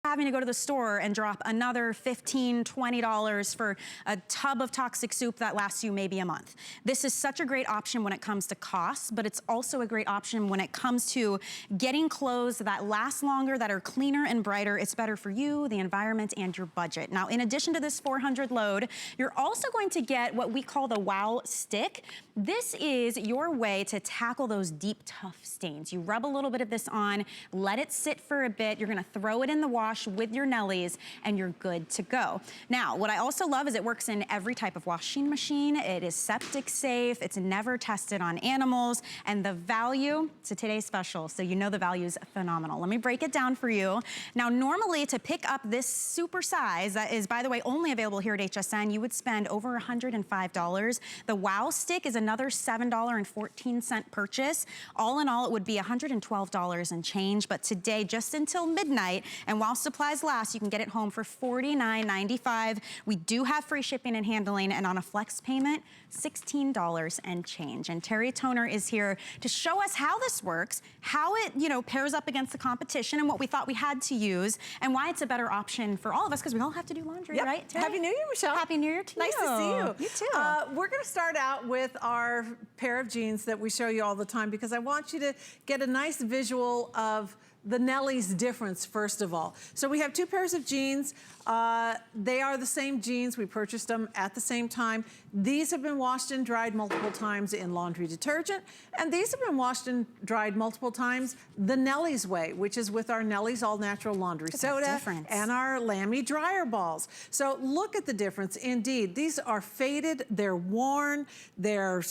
having to go to the store and drop another $15, $20 for a tub of toxic soup that lasts you maybe a month. This is such a great option when it comes to costs, but it's also a great option when it comes to getting clothes that last longer, that are cleaner and brighter. It's better for you, the environment, and your budget. Now, in addition to this 400 load, you're also going to get what we call the Wow Stick. This is your way to tackle those deep, tough stains. You rub a little bit of this on, let it sit for a bit. You're gonna throw it in the wash with your Nellies, and you're good to go. Now, what I also love is it works in every type of washing machine. It is septic safe. It's never tested on animals, and the value, it's a today's special, so you know the value is phenomenal. Let me break it down for you. Now, normally to pick up this super size, that is, by the way, only available here at HSN, you would spend over $105. The Wow Stick is another $7.14 purchase. All in all, it would be $112 and change, but today, just until midnight, and while supplies last, you can get it home for $49.95. We do have free shipping and handling, and on a flex payment, $16 and change. And Terry Toner is here to show us how this works, how it, pairs up against the competition and what we thought we had to use, and why it's a better option for all of us, because we all have to do laundry, yep. right, Terry? Happy New Year, Michelle. Happy New Year to you. Nice to see you. You too. We're gonna start out with our pair of jeans that we show you all the time, because I want you to get a nice visual of the Nellie's difference, first of all. So we have two pairs of jeans. They are the same jeans. We purchased them at the same time. These have been washed and dried multiple times in laundry detergent, and these have been washed and dried multiple times the Nellie's way, which is with our Nellie's All Natural Laundry Soda and our Lamy dryer balls. So look at the difference. Indeed, these are faded, they're worn, they're,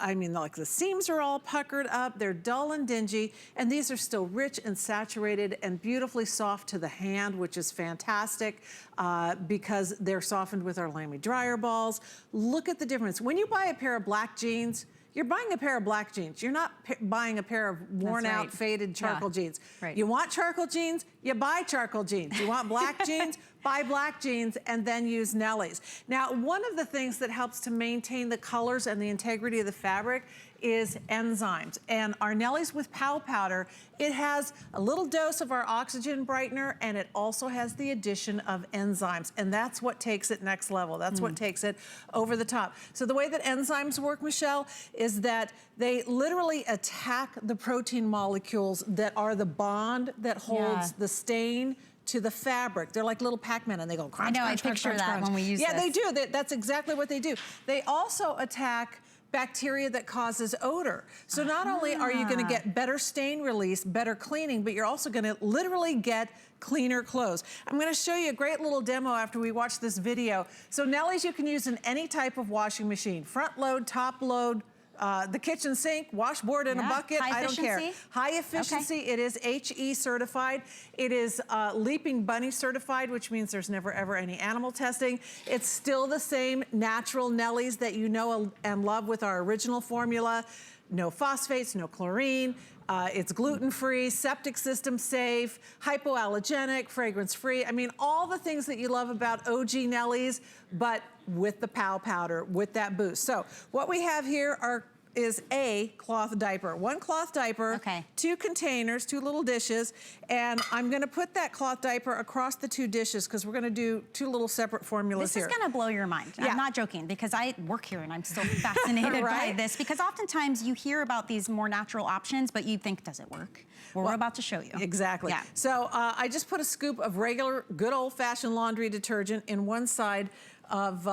like the seams are all puckered up, they're dull and dingy, and these are still rich and saturated and beautifully soft to the hand, which is fantastic. Because they're softened with our Lamy dryer balls. Look at the difference. When you buy a pair of black jeans, you're buying a pair of black jeans. You're not buying a pair of worn out, faded charcoal jeans. Right. You want charcoal jeans, you buy charcoal jeans. You want black jeans, buy black jeans, and then use Nellie's. Now, one of the things that helps to maintain the colors and the integrity of the fabric is enzymes. And our Nellie's with Pow Powder, it has a little dose of our oxygen brightener, and it also has the addition of enzymes. And that's what takes it next level. That's what takes it over the top. So the way that enzymes work, Michelle, is that they literally attack the protein molecules that are the bond that holds the stain to the fabric. They're like little Pac-Man, and they go crunch, I know, crunch, I picture crunch, that crunch. when we use this. Yeah, they do. That's exactly what they do. They also attack bacteria that causes odor. So not only are you gonna get better stain release, better cleaning, but you're also gonna literally get cleaner clothes. I'm gonna show you a great little demo after we watch this video. So Nellie's you can use in any type of washing machine, front load, top load, the kitchen sink, washboard in a bucket, I don't care. High efficiency, it is HE certified. It is Leaping Bunny certified, which means there's never ever any animal testing. It's still the same natural Nellie's that you know and love with our original formula. No phosphates, no chlorine. It's gluten-free, septic system safe, hypoallergenic, fragrance-free. I mean, all the things that you love about OG Nellie's, but with the Pow Powder, with that boost. So what we have here is a cloth diaper. One cloth diaper, two containers, two little dishes, and I'm gonna put that cloth diaper across the two dishes because we're gonna do two little separate formulas here. This is gonna blow your mind. I'm not joking, because I work here and I'm still fascinated by this, because oftentimes you hear about these more natural options, but you think, does it work? Well, we're about to show you. Exactly. Yeah. So I just put a scoop of regular, good old-fashioned laundry detergent in one side of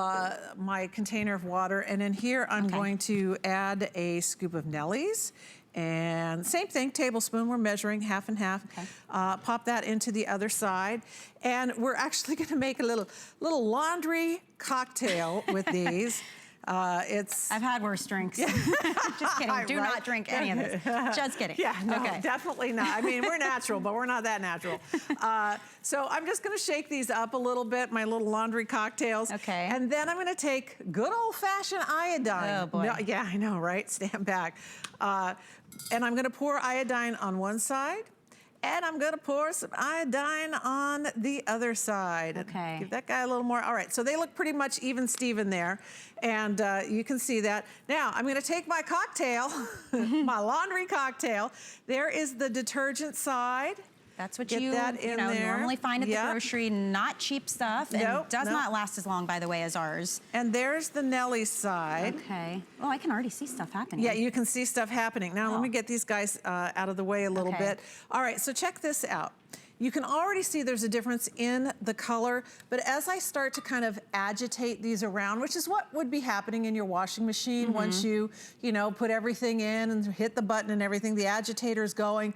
my container of water, and in here I'm going to add a scoop of Nellie's, and same thing, tablespoon, we're measuring half and half. Pop that into the other side, and we're actually gonna make a little laundry cocktail with these. I've had worse drinks. Just kidding. Do not drink any of this. Just kidding. Yeah, no, definitely not. I mean, we're natural, but we're not that natural. So I'm just gonna shake these up a little bit, my little laundry cocktails. Okay. And then I'm gonna take good old-fashioned iodine. Oh, boy. No, yeah, I know, right? Stand back. And I'm gonna pour iodine on one side, and I'm gonna pour some iodine on the other side. Okay. Give that guy a little more. All right, so they look pretty much even Steven there. And you can see that. Now, I'm gonna take my cocktail, my laundry cocktail. There is the detergent side. That's what Get you that in know, there. normally find at the grocery, not cheap stuff, and does not last as long, by the way, as ours. And there's the Nellie side. Okay. Oh, I can already see stuff happening. Yeah, you can see stuff happening. Now, let me get these guys out of the way a little bit. All right, so check this out. You can already see there's a difference in the color, but as I start to kind of agitate these around, which is what would be happening in your washing machine once you know, put everything in and hit the button and everything, the agitator's going.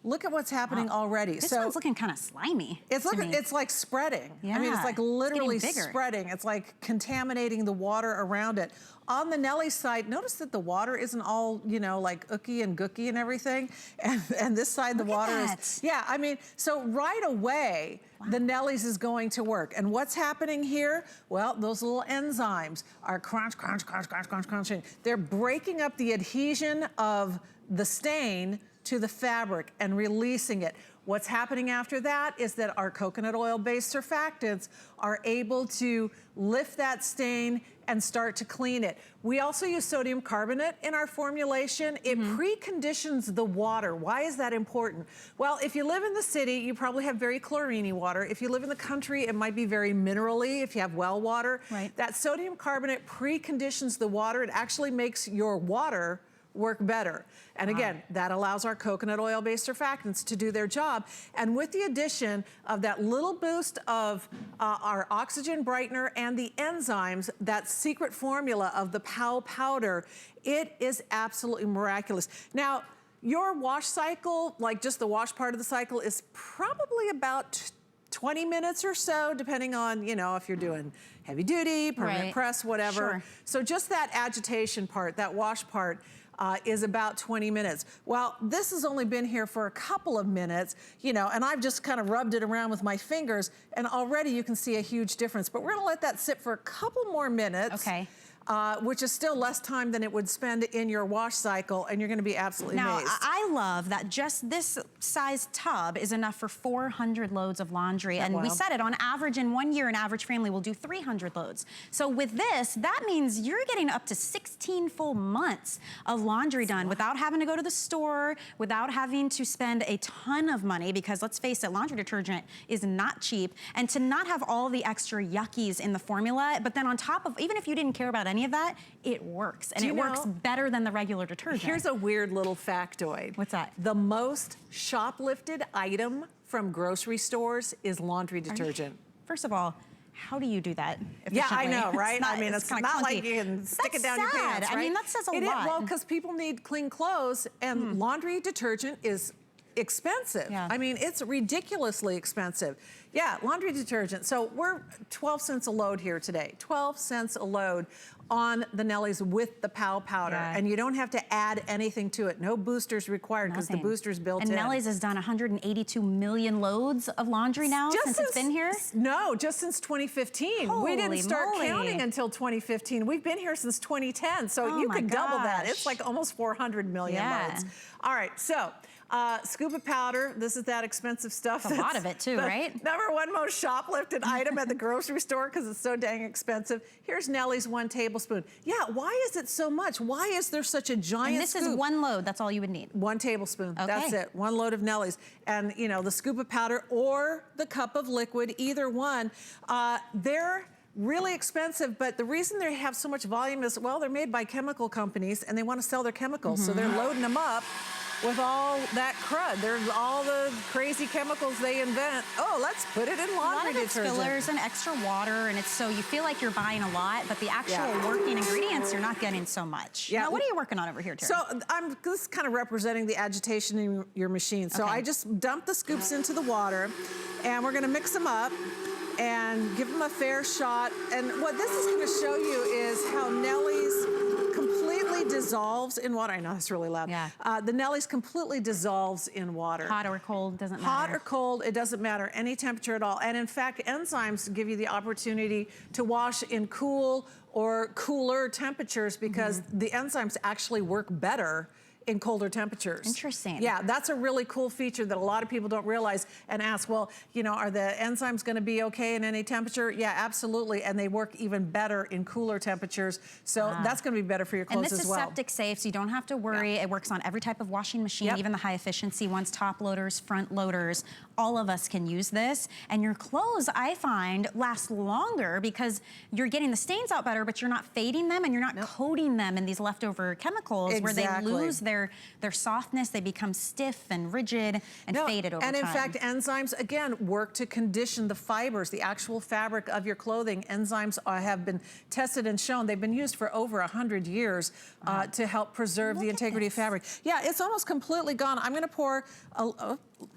Look at what's happening already. This one's looking kind of slimy. It's like spreading. Yeah, I mean, it's like literally it's spreading. It's like contaminating the water around it. On the Nellie side, notice that the water isn't all, you know, like ooky and gooky and everything. And this side, the water is, yeah, I mean, so right away, the Nellie's is going to work. And what's happening here? Well, those little enzymes are crunch, crunch, crunch, crunch, crunch, crunching. They're breaking up the adhesion of the stain to the fabric and releasing it. What's happening after that is that our coconut oil-based surfactants are able to lift that stain and start to clean it. We also use sodium carbonate in our formulation. It preconditions the water. Why is that important? Well, if you live in the city, you probably have very chlorine-y water. If you live in the country, it might be very mineral-y if you have well water. Right. That sodium carbonate preconditions the water. It actually makes your water work better. And again, that allows our coconut oil-based surfactants to do their job. And with the addition of that little boost of our oxygen brightener and the enzymes, that secret formula of the Pow Powder, it is absolutely miraculous. Now, your wash cycle, like just the wash part of the cycle, is probably about 20 minutes or so, depending on, you know, if you're doing heavy duty, permanent press, whatever. So just that agitation part, that wash part, is about 20 minutes. Well, this has only been here for a couple of minutes, you know, and I've just kind of rubbed it around with my fingers, and already you can see a huge difference. But we're gonna let that sit for a couple more minutes. Okay. Which is still less time than it would spend in your wash cycle, and you're gonna be absolutely amazed. Now, I love that just this size tub is enough for 400 loads of laundry. And we said it, on average, in 1 year, an average family will do 300 loads. So with this, that means you're getting up to 16 full months of laundry done without having to go to the store, without having to spend a ton of money, because let's face it, laundry detergent is not cheap. And to not have all the extra yuckies in the formula, but then on top of, even if you didn't care about any of that, it works. And it works better than the regular detergent. Here's a weird little factoid. What's that? The most shoplifted item from grocery stores is laundry detergent. First of all, how do you do that efficiently? Yeah, I know, right? Not, I mean, it's not like you can stick it down your pants, right? I mean, that says a lot. Well, because people need clean clothes, and laundry detergent is expensive. Yeah. I mean, it's ridiculously expensive. Yeah, laundry detergent. So we're 12 cents a load here today. 12 cents a load on the Nellie's with the Pow Powder. Yeah. And you don't have to add anything to it. No boosters required, because the booster's built in. And Nellie's has done 182 million loads of laundry now since it's been here? No, just since 2015. We didn't start moly. counting until 2015. We've been here since 2010, so you could double that. It's like almost 400 million loads. All right, so scoop of powder. This is that expensive stuff. That's a lot of it too, right? #1 most shoplifted item at the grocery store because it's so dang expensive. Here's Nellie's 1 tablespoon. Yeah, why is it so much? Why is there such a giant And this scoop? is 1 load. That's all you would need. 1 tablespoon. Okay. That's it. 1 load of Nellie's. And, you know, the scoop of powder or the cup of liquid, either one, they're really expensive, but the reason they have so much volume is, well, they're made by chemical companies and they want to sell their chemicals, so they're loading them up with all that crud. There's all the crazy chemicals they invent. Oh, let's put it in laundry detergent. A lot of it's fillers and extra water, and it's so you feel like you're buying a lot, but the actual working ingredients, you're not getting so much. Yeah. Now, what are you working on over here, Terry? So I'm just kind of representing the agitation in your machine. So I just dump the scoops into the water, and we're gonna mix them up and give them a fair shot. And what this is gonna show you is how Nellie's completely dissolves in water. I know it's really loud. Yeah. The Nellie's completely dissolves in water. Hot or cold, doesn't matter. Hot or cold, it doesn't matter, any temperature at all. And in fact, enzymes give you the opportunity to wash in cool or cooler temperatures, because the enzymes actually work better in colder temperatures. Interesting. Yeah, that's a really cool feature that a lot of people don't realize and ask, well, you know, are the enzymes gonna be okay in any temperature? Yeah, absolutely, and they work even better in cooler temperatures, so that's gonna be better for your clothes as well. And this is septic safe, so you don't have to worry. It works on every type of washing machine, even the high efficiency ones, top loaders, front loaders. All of us can use this, and your clothes, I find, last longer because you're getting the stains out better, but you're not fading them and you're not coating them in these leftover chemicals where they lose their softness, they become stiff and rigid and faded over time. And in fact, enzymes, again, work to condition the fibers, the actual fabric of your clothing. Enzymes have been tested and shown. They've been used for over 100 years to help preserve the integrity of fabric. Yeah, it's almost completely gone. I'm gonna pour,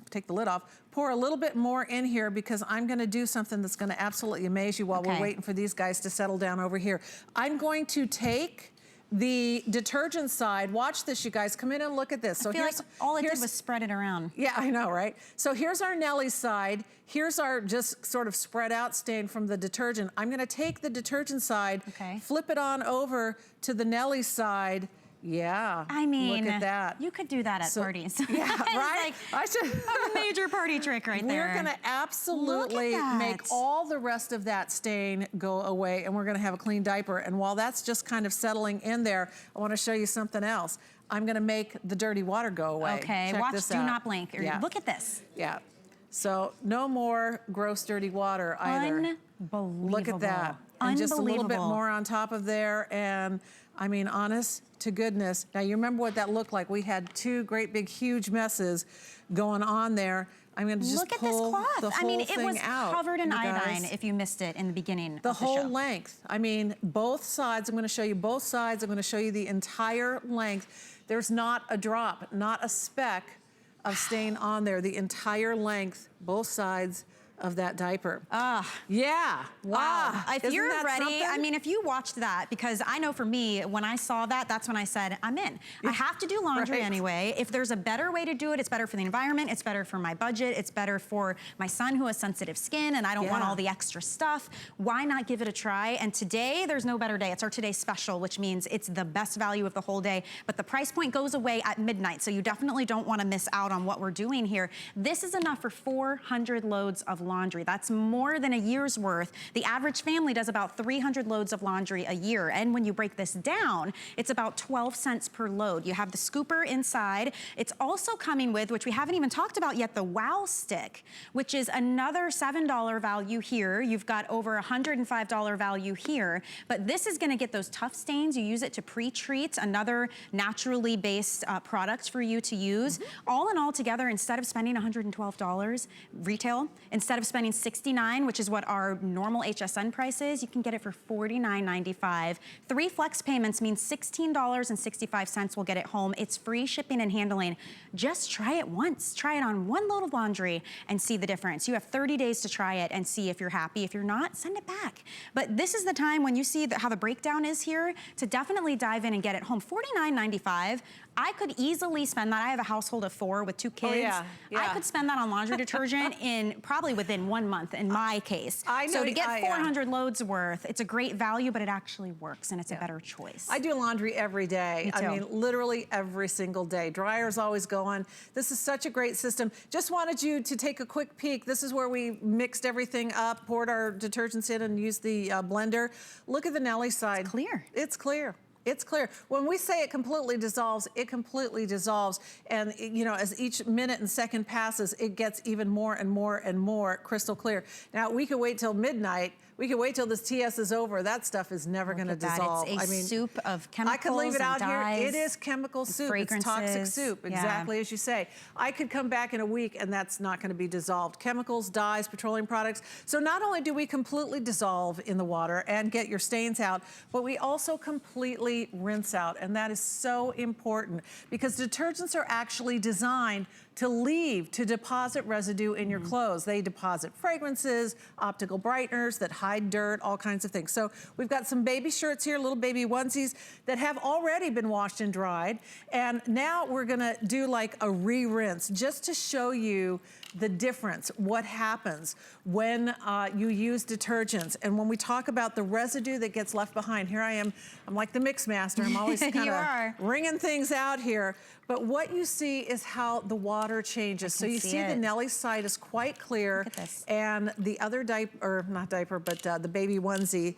take the lid off, pour a little bit more in here because I'm gonna do something that's gonna absolutely amaze you while we're waiting for these guys to settle down over here. I'm going to take the detergent side. Watch this, you guys. Come in and look at this. So I feel like all I did was spread it around. Yeah, I know, right? So here's our Nellie side. Here's our just sort of spread out stain from the detergent. I'm gonna take the detergent side, flip it on over to the Nellie side. Yeah, I mean, look at that. You could do that at parties. Yeah, right? I should have a major party trick right there. We're gonna absolutely make all the rest of that stain go away, and we're gonna have a clean diaper. And while that's just kind of settling in there, I wanna show you something else. I'm gonna make the dirty water go away. Okay, Check watch, this do out. not blink. Look at this. Yeah, so no more gross dirty water either. Unbelievable. Look at that. And just a little bit more on top of there, and I mean, honest to goodness. Now, you remember what that looked like. We had two great big huge messes going on there. I'm gonna just pull the whole thing out. I mean, it was covered in iodine if you missed it in the beginning the of the show. whole length. I mean, both sides. I'm gonna show you both sides. I'm gonna show you the entire length. There's not a drop, not a speck of stain on there. The entire length, both sides of that diaper. Yeah. Wow. If you're ready, something? I mean, if you watched that, because I know for me, when I saw that, that's when I said, I'm in. I have to do laundry anyway. If there's a better way to do it, it's better for the environment, it's better for my budget, it's better for my son who has sensitive skin and I don't want all the extra stuff. Why not give it a try? And today, there's no better day. It's our Today Special, which means it's the best value of the whole day, but the price point goes away at midnight, so you definitely don't want to miss out on what we're doing here. This is enough for 400 loads of laundry. That's more than a year's worth. The average family does about 300 loads of laundry a year. And when you break this down, it's about 12 cents per load. You have the scooper inside. It's also coming with, which we haven't even talked about yet, the Wow Stick, which is another $7 value here. You've got over $105 value here. But this is gonna get those tough stains. You use it to pre-treat, another naturally based product for you to use. All in all together, instead of spending $112 retail, instead of spending $69, which is what our normal HSN price is, you can get it for $49.95. 3 flex payments means $16.65 will get it home. It's free shipping and handling. Just try it once. Try it on one load of laundry and see the difference. You have 30 days to try it and see if you're happy. If you're not, send it back. But this is the time when you see how the breakdown is here to definitely dive in and get it home. $49.95. I could easily spend that. I have a household of 4 with 2 kids. I could spend that on laundry detergent in probably within 1 month in my case. So to get 400 loads worth, it's a great value, but it actually works and it's a better choice. I do laundry every day. I mean, literally every single day. Dryer's always going. This is such a great system. Just wanted you to take a quick peek. This is where we mixed everything up, poured our detergents in and used the blender. Look at the Nellie side. It's clear. It's clear. It's clear. When we say it completely dissolves, it completely dissolves. And you know, as each minute and second passes, it gets even more and more and more crystal clear. Now, we could wait till midnight. We could wait till this TS is over. That stuff is never going to dissolve. It's a soup of chemicals. I could leave it out dyes, here. It is chemical soup. It's toxic soup, exactly as you say. I could come back in a week and that's not going to be dissolved. Chemicals, dyes, petroleum products. So not only do we completely dissolve in the water and get your stains out, but we also completely rinse out. And that is so important because detergents are actually designed to deposit residue in your clothes. They deposit fragrances, optical brighteners that hide dirt, all kinds of things. So we've got some baby shirts here, little baby onesies that have already been washed and dried. And now we're gonna do like a re-rinse just to show you the difference, what happens when you use detergents. And when we talk about the residue that gets left behind, here I am, I'm like the mix master. I'm always kind of wringing things out here. But what you see is how the water changes. So you see the Nellie side is quite clear. Look at this. And the other diaper, or not diaper, but the baby onesie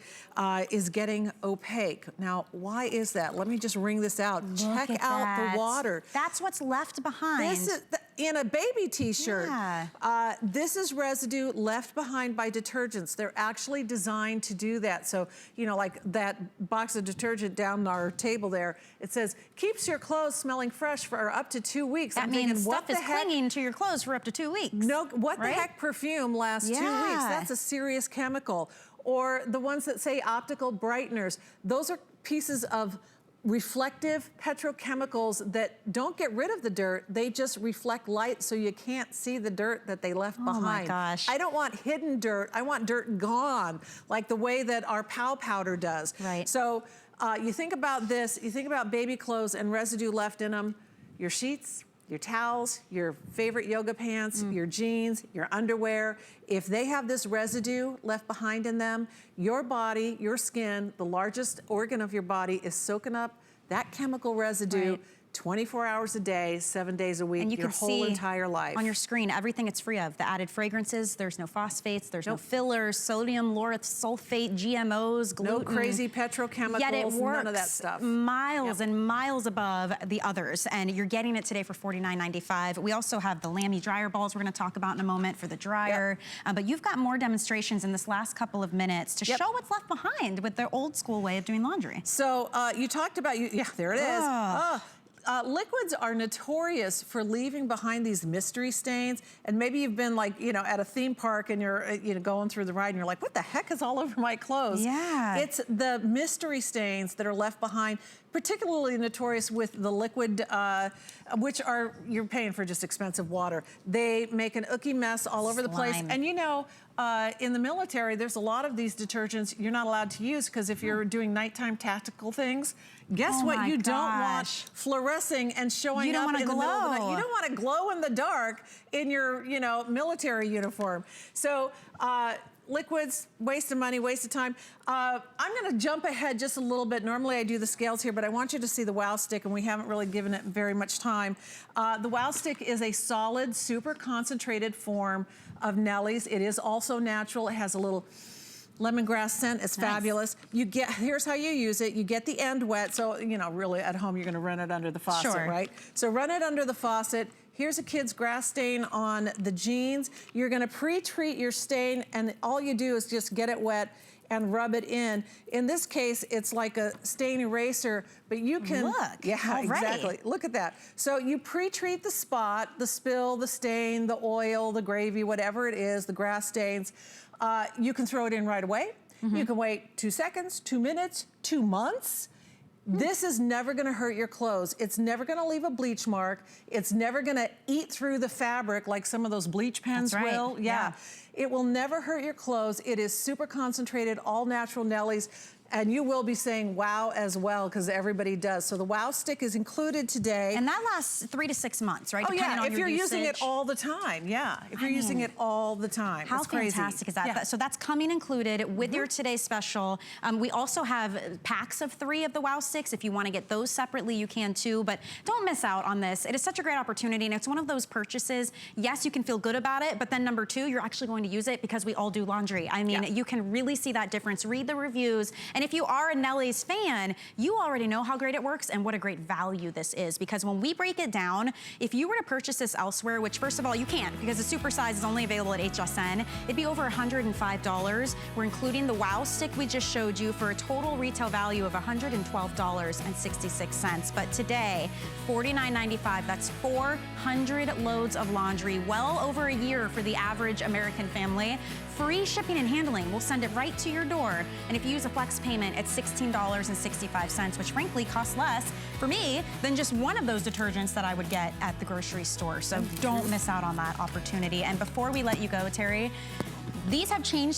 is getting opaque. Now, why is that? Let me just wring this out. Check out the water. That's what's left behind. This is in a baby t-shirt. Yeah. This is residue left behind by detergents. They're actually designed to do that. So, you know, like that box of detergent down our table there, it says, keeps your clothes smelling fresh for up to 2 weeks. That means stuff is clinging to your clothes for up to 2 weeks. No, what the heck perfume lasts 2 weeks? That's a serious chemical. Or the ones that say optical brighteners. Those are pieces of reflective petrochemicals that don't get rid of the dirt. They just reflect light so you can't see the dirt that they left behind. Oh my gosh. I don't want hidden dirt. I want dirt gone, like the way that our Pow Powder does. Right. So you think about this, you think about baby clothes and residue left in them, your sheets, your towels, your favorite yoga pants, your jeans, your underwear. If they have this residue left behind in them, your body, your skin, the largest organ of your body is soaking up that chemical residue 24 hours a day, 7 days a week, and you your can whole see entire life. On your screen, everything it's free of. The added fragrances, there's no phosphates, there's no fillers, sodium, lauryl sulfate, GMOs, gluten. No crazy petrochemicals, Yet it works none of that stuff. Miles and miles above the others, and you're getting it today for $49.95. We also have the Lamy dryer balls we're gonna talk about in a moment for the dryer. But you've got more demonstrations in this last couple of minutes to show what's left behind with the old school way of doing laundry. So you talked about, there it is. Liquids are notorious for leaving behind these mystery stains, and maybe you've been like, you know, at a theme park and you're, going through the ride and you're like, what the heck is all over my clothes? Yeah. It's the mystery stains that are left behind, particularly notorious with the liquid, which are, you're paying for just expensive water. They make an ooky mess all over the place. And you know, in the military, there's a lot of these detergents you're not allowed to use because if you're doing nighttime tactical things, guess what you don't want fluorescing and showing up in the middle of the night. You don't want to glow in the dark in your, military uniform. So liquids, waste of money, waste of time. I'm going to jump ahead just a little bit. Normally I do the scales here, but I want you to see the Wow Stick, and we haven't really given it very much time. The Wow Stick is a solid, super concentrated form of Nellie's. It is also natural. It has a little lemongrass scent. It's fabulous. Here's how you use it. You get the end wet. So, really at home, you're going to run it under the faucet, right? So run it under the faucet. Here's a kid's grass stain on the jeans. You're gonna pre-treat your stain, and all you do is just get it wet and rub it in. In this case, it's like a stain eraser, but you can— Look, already. Exactly. Look at that. So you pre-treat the spot, the spill, the stain, the oil, the gravy, whatever it is, the grass stains. You can throw it in right away. You can wait 2 seconds, 2 minutes, 2 months. This is never gonna hurt your clothes. It's never gonna leave a bleach mark. It's never gonna eat through the fabric like some of those bleach pens will. Yeah. It will never hurt your clothes. It is super concentrated, all natural Nellie's. And you will be saying wow as well, because everybody does. So the Wow Stick is included today. And that lasts 3 to 6 months, right? Oh Depending on if you're using it all the time, if you're using it all the time. How it's crazy. fantastic is that? So that's coming included with your today's special. We also have packs of 3 of the Wow Sticks. If you want to get those separately, you can too, but don't miss out on this. It is such a great opportunity, and it's one of those purchases, yes, you can feel good about it, but then number 2, you're actually going to use it because we all do laundry. I mean, you can really see that difference. Read the reviews, and if you are a Nellie's fan, you already know how great it works and what a great value this is, because when we break it down, if you were to purchase this elsewhere, which first of all you can't because the super size is only available at HSN, it'd be over $105. We're including the Wow Stick we just showed you for a total retail value of $112.66. But today, $49.95, that's 400 loads of laundry, well over a year for the average American family. Free shipping and handling. We'll send it right to your door. And if you use a flex payment, it's $16.65, which frankly costs less for me than just one of those detergents that I would get at the grocery store. So don't miss out on that opportunity. And before we let you go, Terry, these have changed